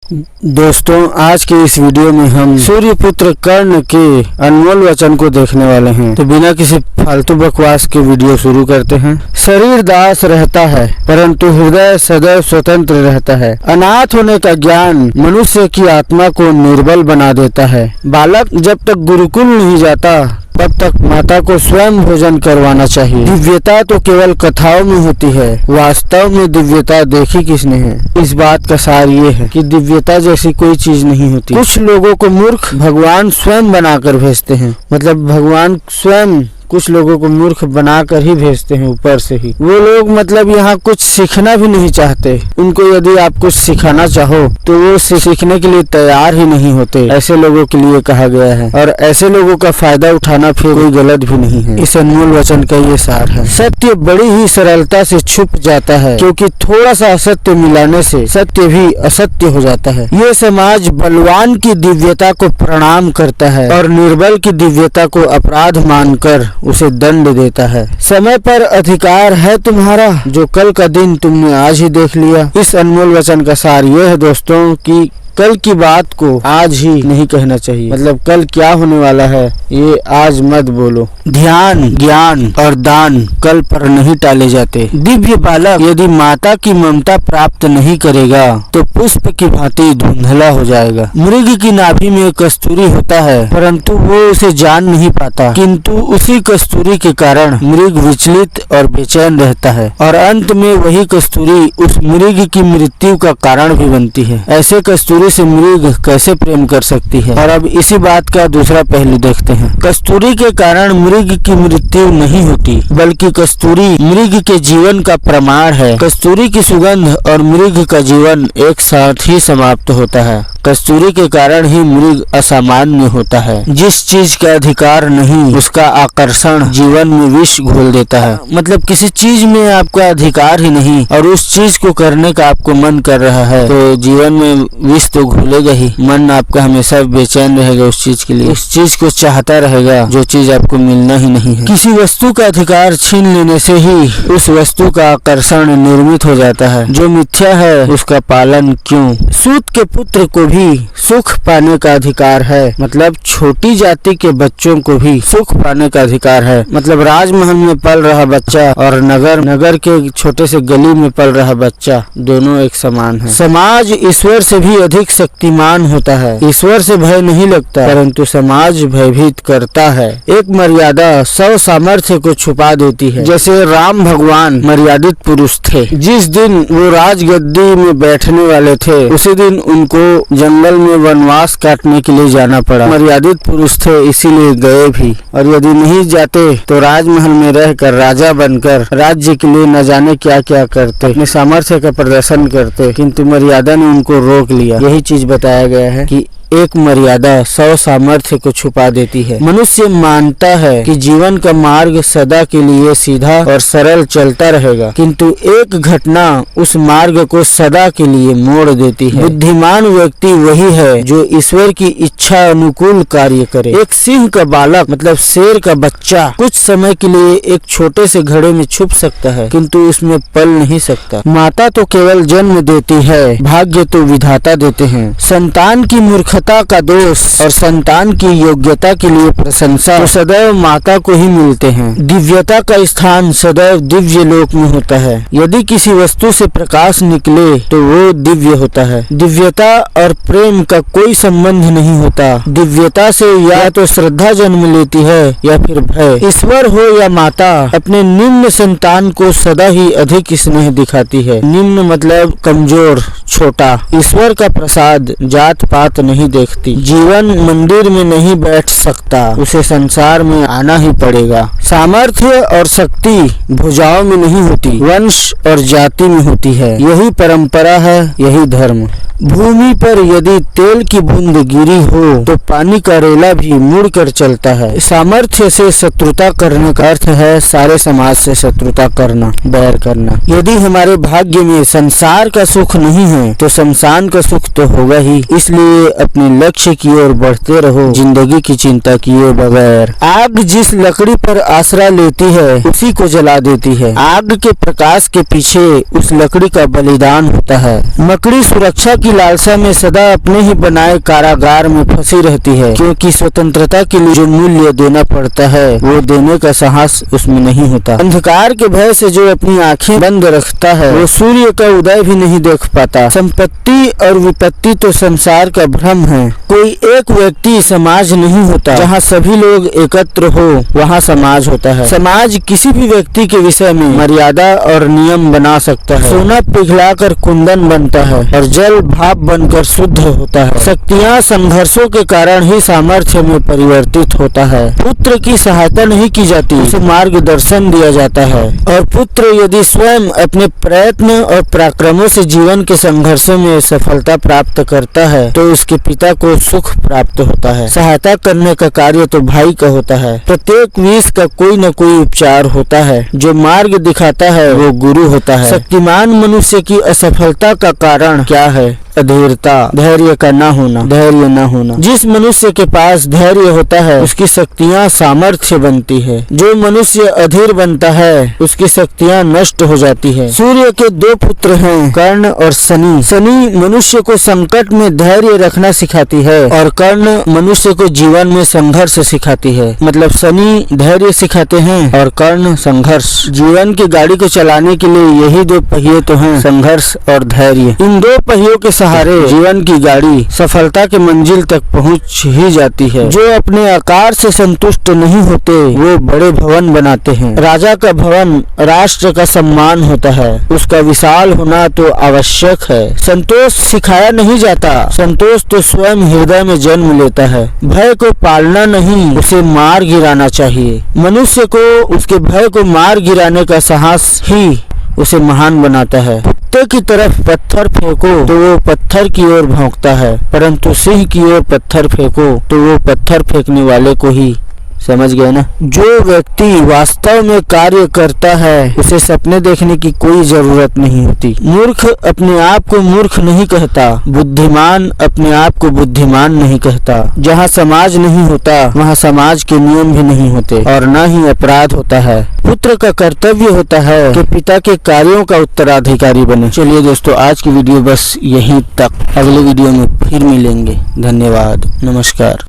दोस्तों, आज के इस वीडियो में हम सूर्यपुत्र कर्ण के अनमोल वचन को देखने वाले हैं। तो बिना किसी फालतू बकवास के वीडियो शुरू करते हैं। शरीर दास रहता है परंतु हृदय सदैव स्वतंत्र रहता है। अनाथ होने का ज्ञान मनुष्य की आत्मा को निर्बल बना देता है। बालक जब तक गुरुकुल नहीं जाता तब तक माता को स्वयं भोजन करवाना चाहिए। दिव्यता तो केवल कथाओं में होती है, वास्तव में दिव्यता देखी किसने है। इस बात का सार ये है कि दिव्यता जैसी कोई चीज नहीं होती। कुछ लोगों को मूर्ख भगवान स्वयं बनाकर भेजते हैं, मतलब भगवान स्वयं कुछ लोगों को मूर्ख बनाकर ही भेजते हैं ऊपर से ही। वो लोग मतलब यहाँ कुछ सीखना भी नहीं चाहते। उनको यदि आप कुछ सिखाना चाहो तो वो सीखने के लिए तैयार ही नहीं होते। ऐसे लोगों के लिए कहा गया है, और ऐसे लोगों का फायदा उठाना फिर कोई गलत भी नहीं है। इस अनमोल वचन का ये सार है। सत्य बड़ी ही सरलता से छुप जाता है, क्योंकि थोड़ा सा असत्य मिलाने से सत्य भी असत्य हो जाता है। ये समाज बलवान की दिव्यता को प्रणाम करता है और निर्बल की दिव्यता को अपराध मानकर उसे दंड देता है। समय पर अधिकार है तुम्हारा, जो कल का दिन तुमने आज ही देख लिया। इस अनमोल वचन का सार ये है दोस्तों कि कल की बात को आज ही नहीं कहना चाहिए। मतलब कल क्या होने वाला है ये आज मत बोलो। ध्यान, ज्ञान और दान कल पर नहीं टाले जाते। दिव्य बालक यदि माता की ममता प्राप्त नहीं करेगा तो पुष्प की भांति धुंधला हो जाएगा। मृग की नाभि में कस्तूरी होता है परंतु वो उसे जान नहीं पाता, किंतु उसी कस्तूरी के कारण मृग विचलित और बेचैन रहता है, और अंत में वही कस्तूरी उस मृग की मृत्यु का कारण भी बनती है। ऐसे कस्तूरी से मृग कैसे प्रेम कर सकती है। और अब इसी बात का दूसरा पहलू देखते हैं। कस्तूरी के कारण मृग की मृत्यु नहीं होती, बल्कि कस्तूरी मृग के जीवन का प्रमाण है। कस्तूरी की सुगंध और मृग का जीवन एक साथ ही समाप्त होता है। कस्तूरी के कारण ही मृग असामान्य होता है। जिस चीज का अधिकार नहीं उसका आकर्षण जीवन में विष घोल देता है। मतलब किसी चीज में आपका अधिकार ही नहीं और उस चीज को करने का आपको मन कर रहा है तो जीवन में विष तो घोलेगा ही। मन आपका हमेशा बेचैन रहेगा उस चीज के लिए, उस चीज को चाहता रहेगा जो चीज आपको मिलना ही नहीं है। किसी वस्तु का अधिकार छीन लेने से ही उस वस्तु का आकर्षण निर्मित हो जाता है। जो मिथ्या है उसका पालन क्यों। सूत के पुत्र को भी सुख पाने का अधिकार है। मतलब छोटी जाति के बच्चों को भी सुख पाने का अधिकार है। मतलब राजमहल में पल रहा बच्चा और नगर के छोटे से गली में पल रहा बच्चा दोनों एक समान है। समाज ईश्वर से भी अधिक शक्तिमान होता है। ईश्वर से भय नहीं लगता परंतु समाज भयभीत करता है। एक मर्यादा 100 सामर्थ्य को छुपा देती है। जैसे राम भगवान मर्यादित पुरुष थे। जिस दिन वो राजगद्दी में बैठने वाले थे उसी दिन उनको जंगल में वनवास काटने के लिए जाना पड़ा। मर्यादित पुरुष थे इसीलिए गए भी, और यदि नहीं जाते तो राजमहल में रहकर राजा बनकर राज्य के लिए न जाने क्या क्या करते, अपने सामर्थ्य का प्रदर्शन करते, किंतु मर्यादा ने उनको रोक लिया। यही चीज बताया गया है कि एक मर्यादा 100 सामर्थ्य को छुपा देती है। मनुष्य मानता है कि जीवन का मार्ग सदा के लिए सीधा और सरल चलता रहेगा, किंतु एक घटना उस मार्ग को सदा के लिए मोड़ देती है। बुद्धिमान व्यक्ति वही है जो ईश्वर की इच्छा अनुकूल कार्य करे। एक सिंह का बालक मतलब शेर का बच्चा कुछ समय के लिए एक छोटे से घड़े में छुप सकता है, किंतु उसमें पल नहीं सकता। माता तो केवल जन्म देती है, भाग्य तो विधाता देते हैं। संतान की मूर्खता का दोष और संतान की योग्यता के लिए प्रशंसा तो सदैव माता को ही मिलते हैं। दिव्यता का स्थान सदैव दिव्य लोक में होता है। यदि किसी वस्तु से प्रकाश निकले तो वो दिव्य होता है। दिव्यता और प्रेम का कोई संबंध नहीं होता। दिव्यता से या तो श्रद्धा जन्म लेती है या फिर भय। ईश्वर हो या माता अपने निम्न संतान को सदा ही अधिक स्नेह दिखाती है। निम्न मतलब कमजोर, छोटा। ईश्वर का प्रसाद जात पात नहीं देखती। जीवन मंदिर में नहीं बैठ सकता, उसे संसार में आना ही पड़ेगा। सामर्थ्य और शक्ति भुजाओं में नहीं होती, वंश और जाति में होती है। यही परंपरा है, यही धर्म। भूमि पर यदि तेल की बूंद गिरी हो तो पानी का रेला भी मुड़कर चलता है। सामर्थ्य से शत्रुता करने का अर्थ है सारे समाज से शत्रुता करना, बैर करना। यदि हमारे भाग्य में संसार का सुख नहीं है तो शमशान का सुख तो होगा ही। इसलिए अपने अपने लक्ष्य की ओर बढ़ते रहो, जिंदगी की चिंता किए बगैर। आग जिस लकड़ी पर आसरा लेती है उसी को जला देती है। आग के प्रकाश के पीछे उस लकड़ी का बलिदान होता है। मकड़ी सुरक्षा की लालसा में सदा अपने ही बनाए कारागार में फंसी रहती है, क्योंकि स्वतंत्रता के लिए जो मूल्य देना पड़ता है वो देने का साहस उसमें नहीं होता। अंधकार के भय से जो अपनी आंखें बंद रखता है वो सूर्य का उदय भी नहीं देख पाता। संपत्ति और विपत्ति तो संसार का भ्रम है। कोई एक व्यक्ति समाज नहीं होता। जहाँ सभी लोग एकत्र हो वहाँ समाज होता है। समाज किसी भी व्यक्ति के विषय में मर्यादा और नियम बना सकता है। सोना पिघलाकर कुंदन बनता है और जल भाप बनकर शुद्ध होता है। शक्तियाँ संघर्षों के कारण ही सामर्थ्य में परिवर्तित होता है। पुत्र की सहायता नहीं की जाती, उसे मार्गदर्शन दिया जाता है। और पुत्र यदि स्वयं अपने प्रयत्न और पराक्रमों से जीवन के संघर्षों में सफलता प्राप्त करता है तो उसके पिता को सुख प्राप्त होता है। सहायता करने का कार्य तो भाई का होता है। प्रत्येक विष का कोई न कोई उपचार होता है। जो मार्ग दिखाता है वो गुरु होता है। शक्तिमान मनुष्य की असफलता का कारण क्या है? अधीरता, धैर्य का न होना, धैर्य न होना। जिस मनुष्य के पास धैर्य होता है उसकी शक्तियाँ सामर्थ्य बनती है। जो मनुष्य अधीर बनता है उसकी शक्तियाँ नष्ट हो जाती है। सूर्य के दो पुत्र हैं, कर्ण और शनि। शनि मनुष्य को संकट में धैर्य रखना सिखाती है और कर्ण मनुष्य को जीवन में संघर्ष सिखाती है। मतलब शनि धैर्य सिखाते हैं और कर्ण संघर्ष। जीवन की गाड़ी को चलाने के लिए यही दो पहिए तो हैं, संघर्ष और धैर्य। इन दो पहियों के सहारे जीवन की गाड़ी सफलता के मंजिल तक पहुंच ही जाती है। जो अपने आकार से संतुष्ट नहीं होते वो बड़े भवन बनाते हैं। राजा का भवन राष्ट्र का सम्मान होता है। उसका विशाल होना तो आवश्यक है। संतोष सिखाया नहीं जाता, संतोष तो स्वयं हृदय में जन्म लेता है। भय को पालना नहीं, उसे मार गिराना चाहिए। मनुष्य को उसके भय को मार गिराने का साहस ही उसे महान बनाता है। कुत्ते की तरफ पत्थर फेंको तो वो पत्थर की ओर भौंकता है, परंतु सिंह की ओर पत्थर फेंको तो वो पत्थर फेंकने वाले को ही, समझ गए ना। जो व्यक्ति वास्तव में कार्य करता है उसे सपने देखने की कोई जरूरत नहीं होती। मूर्ख अपने आप को मूर्ख नहीं कहता, बुद्धिमान अपने आप को बुद्धिमान नहीं कहता। जहाँ समाज नहीं होता वहाँ समाज के नियम भी नहीं होते और न ही अपराध होता है। पुत्र का कर्तव्य होता है कि पिता के कार्यों का उत्तराधिकारी बने। चलिए दोस्तों, आज की वीडियो बस यहीं तक। अगले वीडियो में फिर मिलेंगे। धन्यवाद, नमस्कार।